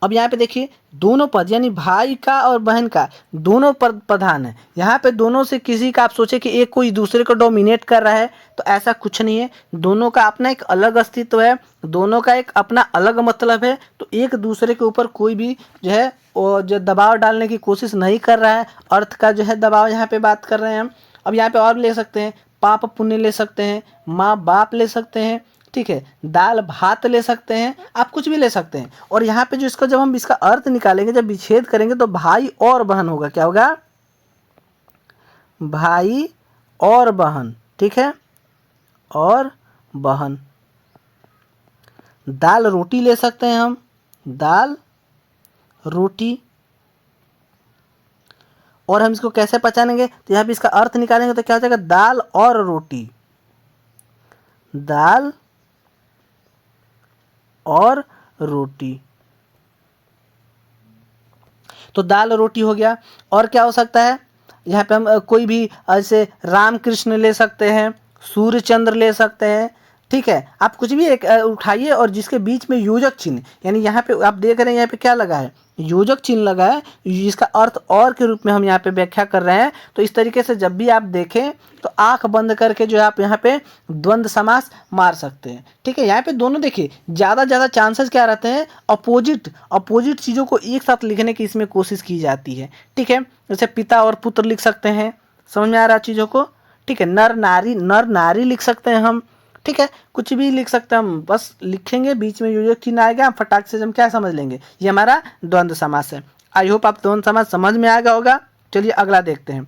अब यहाँ पे देखिए दोनों पद यानी भाई का और बहन का दोनों पद प्रधान है। यहाँ पे दोनों से किसी का आप सोचे कि एक कोई दूसरे को डोमिनेट कर रहा है, तो ऐसा कुछ नहीं है। दोनों का अपना एक अलग अस्तित्व है, दोनों का एक अपना अलग मतलब है। तो एक दूसरे के ऊपर कोई भी जो है वो जो दबाव डालने की कोशिश नहीं कर रहा है। अर्थ का जो है दबाव यहाँ पे बात कर रहे हैं हम। अब यहाँ पे और ले सकते हैं, पाप पुण्य ले सकते हैं, माँ बाप ले सकते हैं, ठीक है, दाल भात ले सकते हैं, आप कुछ भी ले सकते हैं। और यहाँ पे जो इसका जब हम इसका अर्थ निकालेंगे, जब विच्छेद करेंगे, तो भाई और बहन होगा। क्या होगा, भाई और बहन, ठीक है, और बहन। दाल रोटी ले सकते हैं हम, दाल रोटी। और हम इसको कैसे पहचानेंगे, तो यहाँ पे इसका अर्थ निकालेंगे तो क्या हो जाएगा, दाल और रोटी, दाल और रोटी। तो दाल रोटी हो गया। और क्या हो सकता है, यहाँ पे हम कोई भी ऐसे राम कृष्ण ले सकते हैं, सूर्य चंद्र ले सकते हैं, ठीक है। आप कुछ भी एक उठाइए और जिसके बीच में योजक चिन्ह, यानी यहाँ पे आप देख रहे हैं यहाँ पे क्या लगा है, योजक चिन्ह लगा है, जिसका अर्थ और के रूप में हम यहाँ पे व्याख्या कर रहे हैं। तो इस तरीके से जब भी आप देखें तो आंख बंद करके जो है आप यहाँ पे द्वंद्व समास मार सकते हैं, ठीक है। यहाँ पे दोनों देखिए ज़्यादा चांसेस क्या रहते हैं, अपोजिट चीज़ों को एक साथ लिखने की इसमें कोशिश की जाती है, ठीक है। जैसे पिता और पुत्र लिख सकते हैं, समझ में आ रहा है चीज़ों को, ठीक है। नर नारी लिख सकते हैं हम, ठीक है। कुछ भी लिख सकते हैं हम, बस लिखेंगे, बीच में योजक चिन्ह आएगा, फटाक से हम क्या समझ लेंगे, ये हमारा द्वंद्व समास है। आई होप आप द्वंद्व समास समझ में आ गया होगा। चलिए अगला देखते हैं।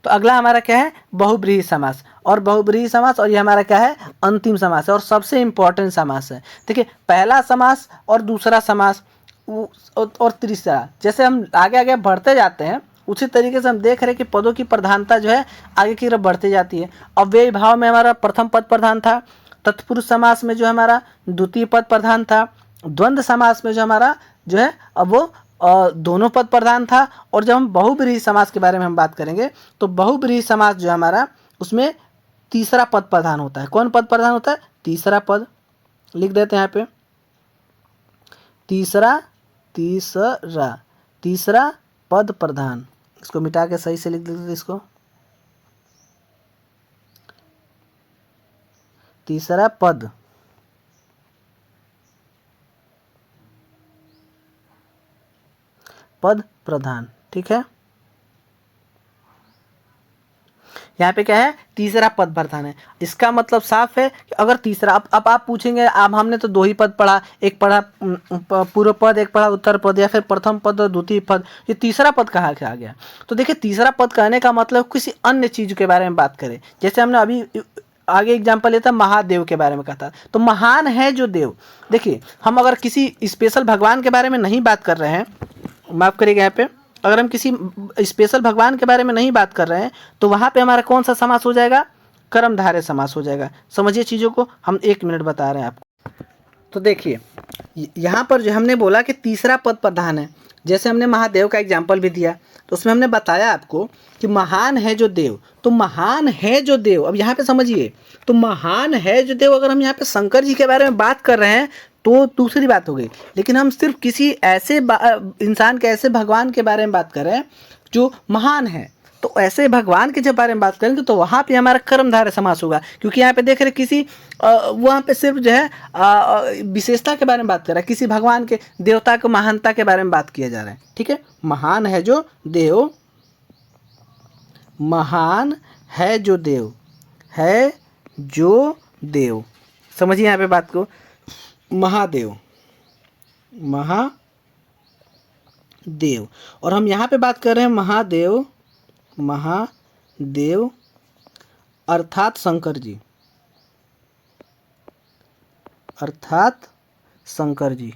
तो अगला हमारा क्या है, बहुब्रीहि समास। और बहुब्रीहि समास, और ये हमारा क्या है, अंतिम समास है और सबसे इंपॉर्टेंट समास है। देखिए पहला समास और दूसरा समास और तीसरा, जैसे हम आगे आगे बढ़ते जाते हैं उसी तरीके से हम देख रहे हैं कि पदों की प्रधानता जो है आगे की तरफ बढ़ती जाती है। अव्ययी भाव में हमारा प्रथम पद प्रधान था, तत्पुरुष समास में जो हमारा द्वितीय पद प्रधान था, द्वंद्व समास में जो हमारा जो है अब वो दोनों पद प्रधान था। और जब हम बहुब्रीहि समास के बारे में हम बात करेंगे तो बहुब्रीहि समास जो हमारा उसमें तीसरा पद प्रधान होता है। कौन पद प्रधान होता है, तीसरा पद, लिख देते हैं यहाँ पे, तीसरा पद प्रधान। इसको मिटा के सही से लिख देते इसको, तीसरा पद प्रधान, ठीक है। यहाँ पे क्या है, तीसरा पद प्रधान है। इसका मतलब साफ है कि अगर तीसरा, अब आप पूछेंगे, अब हमने तो दो ही पद पढ़ा, एक पढ़ा पूर्व पद, एक पढ़ा उत्तर पद, या फिर प्रथम पद और द्वितीय पद, ये तीसरा पद कहाँ से आ गया। तो देखिए तीसरा पद कहने का मतलब किसी अन्य चीज के बारे में बात करें। जैसे हमने अभी आगे एग्जाम्पल लेता महादेव के बारे में कहा था, तो महान है जो देव। देखिए हम अगर किसी स्पेशल भगवान के बारे में नहीं बात कर रहे हैं, माफ करिएगा, यहाँ पे अगर हम किसी स्पेशल भगवान के बारे में नहीं बात कर रहे हैं तो वहाँ पे हमारा कौन सा समास हो जाएगा, कर्मधारय समास हो जाएगा। समझिए चीज़ों को, हम 1 मिनट बता रहे हैं आपको। तो देखिए यहाँ पर जो हमने बोला कि तीसरा पद प्रधान है, जैसे हमने महादेव का एग्जाम्पल भी दिया, तो उसमें हमने बताया आपको कि महान है जो देव। तो महान है जो देव, अब यहाँ पे समझिए, तो महान है जो देव, अगर हम यहाँ पे शंकर जी के बारे में बात कर रहे हैं तो दूसरी बात हो गई। लेकिन हम सिर्फ किसी ऐसे इंसान के, ऐसे भगवान के बारे में बात कर रहे हैं जो महान है, तो ऐसे भगवान के जब बारे में बात करेंगे तो वहाँ पे हमारा कर्मधारय समास होगा। क्योंकि यहाँ पे देख रहे किसी वहाँ पे सिर्फ जो है विशेषता के बारे में बात कर रहा है, किसी भगवान के, देवता के महानता के बारे में बात किया जा रहा है, ठीक है। महान है जो देव, महान है जो देव, है जो देव, समझिए यहाँ पे बात को, महादेव, देव। और हम यहाँ पे बात कर रहे हैं महादेव, महादेव अर्थात शंकर जी, अर्थात शंकर जी।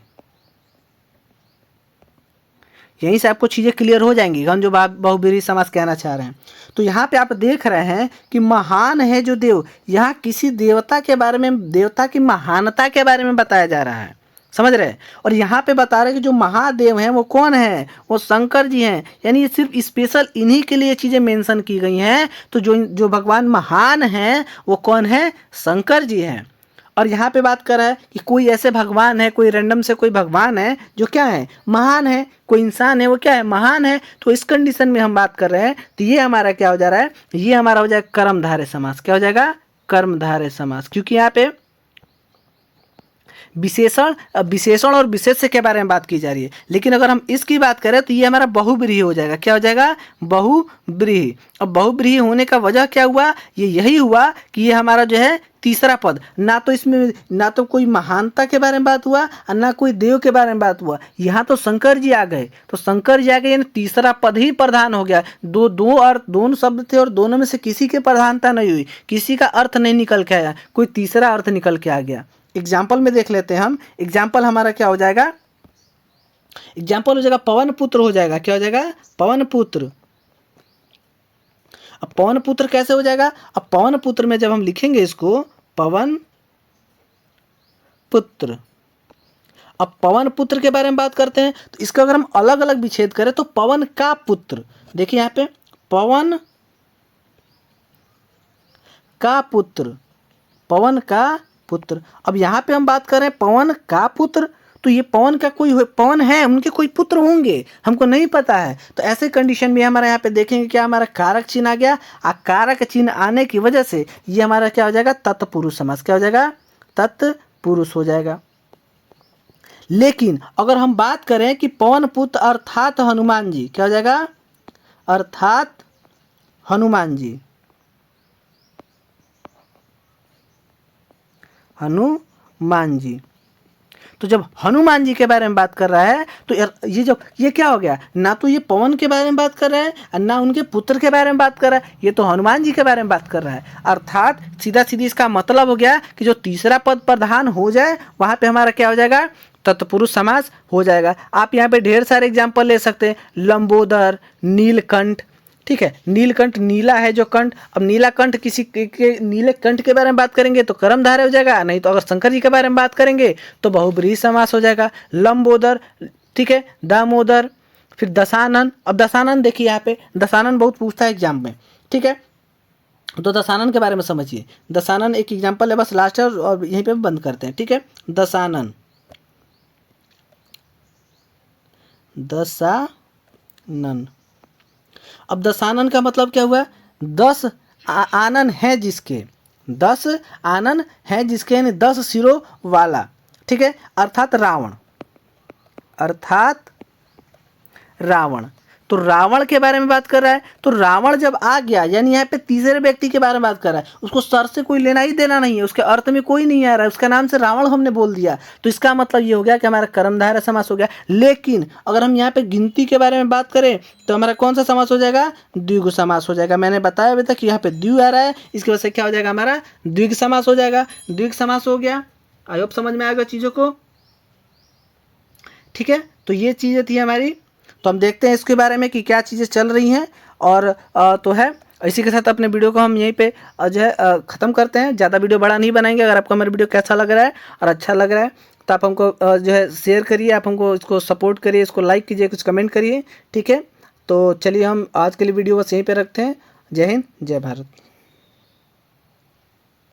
यहीं से आपको चीज़ें क्लियर हो जाएंगी हम जो बहुब्रीहि समास कहना चाह रहे हैं। तो यहाँ पे आप देख रहे हैं कि महान है जो देव, यहाँ किसी देवता के बारे में, देवता की महानता के बारे में बताया जा रहा है, समझ रहे हैं। और यहाँ पे बता रहे हैं कि जो महादेव हैं वो कौन है, वो शंकर जी हैं। यानी ये सिर्फ स्पेशल इन्हीं के लिए चीज़ें मेंशन की गई हैं। तो जो भगवान महान हैं वो कौन है, शंकर जी हैं। और यहाँ पे बात कर रहा है कि कोई ऐसे भगवान है, कोई रैंडम से कोई भगवान है जो क्या है, महान है, कोई इंसान है वो क्या है, महान है। तो इस कंडीशन में हम बात कर रहे हैं तो ये हमारा क्या हो जा रहा है, ये हमारा हो जाएगा कर्मधारय समास। क्या हो जाएगा, कर्मधारय समास। क्योंकि यहाँ पे विशेषण और विशेष्य के बारे में बात की जा रही है। लेकिन अगर हम इसकी बात करें तो ये हमारा बहुब्रीहि हो जाएगा। क्या हो जाएगा, बहुब्रीहि। अब बहुब्रीहि होने का वजह क्या हुआ, ये यही हुआ कि ये हमारा जो है तीसरा पद, ना तो इसमें ना तो कोई महानता के बारे में बात हुआ और ना कोई देव के बारे में बात हुआ। यहाँ तो शंकर जी आ गए, तो शंकर जी आ गए यानी तीसरा पद ही प्रधान हो गया। दो अर्थ, दोनों शब्द थे और दोनों में से किसी की प्रधानता नहीं हुई, किसी का अर्थ नहीं निकल के आया, कोई तीसरा अर्थ निकल के आ गया। एग्जाम्पल में देख लेते हैं हम। एग्जाम्पल हमारा क्या हो जाएगा, एग्जाम्पल हो जाएगा पवन पुत्र हो जाएगा। क्या हो जाएगा, पवन पुत्र। अब पवन पुत्र कैसे हो जाएगा, अब पवन पुत्र में जब हम लिखेंगे इसको पवन पुत्र, अब पवन पुत्र के बारे में बात करते हैं तो इसका अगर हम अलग अलग विच्छेद करें तो पवन का पुत्र, देखिए यहाँ पे पवन का पुत्र, पवन का पुत्र। अब यहाँ पे हम बात करें पवन का पुत्र, तो ये पवन का कोई पवन है, उनके कोई पुत्र होंगे, हमको नहीं पता है। तो ऐसे कंडीशन में हमारे यहाँ पे देखेंगे क्या हमारा कारक चिन्ह आ गया। कारक चिन्ह आने की वजह से ये हमारा क्या हो जाएगा, तत्पुरुष समास। क्या हो जाएगा, तत्पुरुष हो जाएगा। लेकिन अगर हम बात करें कि पवन पुत्र अर्थात हनुमान जी, क्या हो जाएगा, अर्थात हनुमान जी, हनुमान जी। तो जब हनुमान जी के बारे में बात कर रहा है तो ये क्या हो गया, ना तो ये पवन के बारे में बात कर रहा है और ना उनके पुत्र के बारे में बात कर रहा है, ये तो हनुमान जी के बारे में बात कर रहा है। अर्थात सीधा सीधी इसका मतलब हो गया कि जो तीसरा पद प्रधान हो जाए वहाँ पे हमारा क्या हो जाएगा, तत्पुरुष समास हो जाएगा। आप यहाँ पे ढेर सारे एग्जाम्पल ले सकते हैं, लंबोदर, नीलकंठ, ठीक है, नीलकंठ, नीला है जो कंठ। अब नीला कंठ किसी के नीले कंठ के बारे में बात करेंगे तो कर्मधारय हो जाएगा, नहीं तो अगर शंकर जी के बारे में बात करेंगे तो बहुब्रीहि समास हो जाएगा। लंबोदर, ठीक है, दामोदर, फिर दशानन। अब दशानन देखिए यहाँ पे दशानन बहुत पूछता है एग्जाम में, ठीक है, तो दशानन के बारे में समझिए। दशानन एक एग्जाम्पल है, बस लास्ट है और यहीं पे बंद करते हैं, ठीक है। दशानन, दशानन। अब दशानन का मतलब क्या हुआ, 10 आनन है जिसके, 10 आनन है जिसके, यानी 10 सिरों वाला, ठीक है, अर्थात रावण, अर्थात रावण। तो रावण के बारे में बात कर रहा है, तो रावण जब आ गया यानी यहाँ पे तीसरे व्यक्ति के बारे में बात कर रहा है, उसको सर से कोई लेना ही देना नहीं है, उसके अर्थ में कोई नहीं आ रहा है, उसका नाम से रावण हमने बोल दिया, तो इसका मतलब ये हो गया कि हमारा कर्मधारय समास हो गया। लेकिन अगर हम यहाँ पे गिनती के बारे में बात करें तो हमारा कौन सा समास हो जाएगा, द्विगु समास हो जाएगा। मैंने बताया अभी तक यहाँ पे द्वि आ रहा है, इसकी वजह से क्या हो जाएगा, हमारा द्विग समास हो जाएगा। द्विग समास हो गया, आई होप समझ में आ गया चीज़ों को, ठीक है। तो ये चीज़ें थी हमारी, तो हम देखते हैं इसके बारे में कि क्या चीज़ें चल रही हैं। और तो है इसी के साथ अपने वीडियो को हम यहीं पे जो है ख़त्म करते हैं। ज़्यादा वीडियो बड़ा नहीं बनाएंगे। अगर आपको हमारा वीडियो कैसा लग रहा है और अच्छा लग रहा है तो आप हमको जो है शेयर करिए, आप हमको इसको सपोर्ट करिए, इसको लाइक कीजिए, कुछ कमेंट करिए, ठीक है। तो चलिए हम आज के लिए वीडियो बस यहीं पर रखते हैं। जय हिंद, जय भारत।